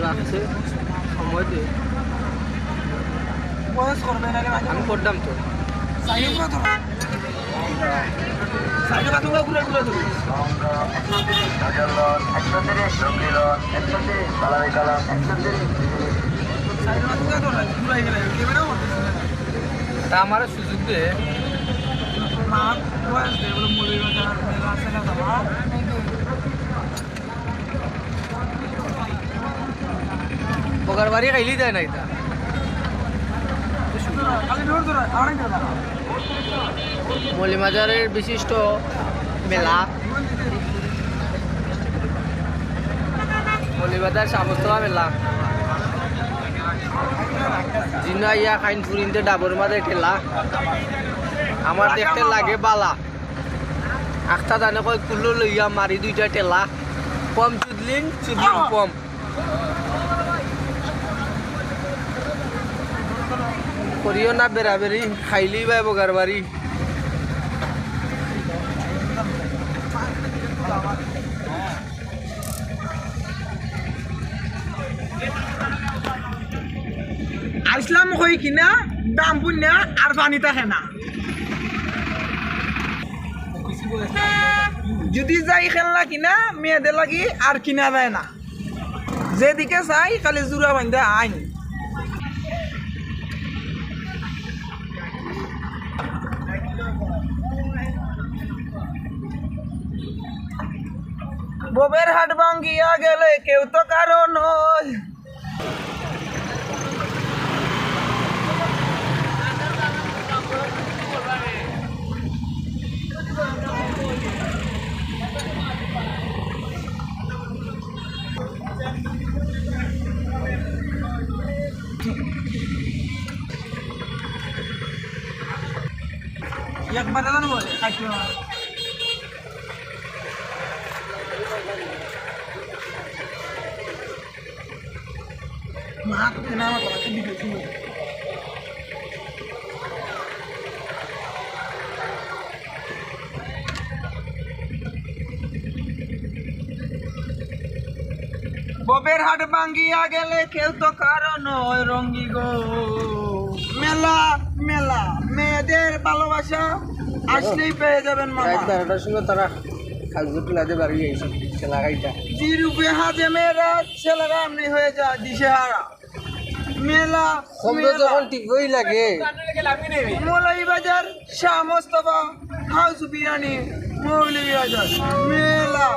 রাখছে সময় দিয়ে আমি করতাম তো তা আমার সুযোগ দে পকার বাড়ি খাইলি যায় না এটা মলিমাজারের বিশিষ্ট মেলা মলিবাজার সামস্তবা মেলা জিনা ইয়া খাইন ফুরিনতে ডাবর মাঝে ঠেলা আমার দেখতে লাগে বালা আখটা জানে কয় কুলো লইয়া মারি দুইটা ঠেলা পম চুদলিন পম করিও না বেড়াবেড়ি খাইলেই বাই বগার বাড়ি আসলাম হই কিনা দাম পুণ্যা আর পানি থাকে না যদি যাই খেলনা কিনা মেয়েদের লাগি আর কিনা যায় না যেদিকে চাই খালি জোড়া বান্ধা আইন ববের হাট ভাঙ্গিয়া গেলে কেউ তো কারো নয় একবার দাদা বলে মাত কেনা আমার তোরা দিতেছি ববের হাট ভাঙ্গিয়া গেলে কেউ তো কারণ ওই রঙ্গি গো মেলা মেলা মেয়েদের ভালোবাসা আসলেই পেয়ে যাবেন মামা 12টার সময় তারা খালজু টিলাতে বাড়ি আইছে খেলা গাইটা জিরুপে হাজে মেয়েরা ছেলেরা এমনি হয়ে যায় দিশেহারা মেলা কমবে যখন টিকই লাগে মৌলাই বাজার শাহ মোস্তফা হাউস বিরিয়ানি মৌলী বাজার মেলা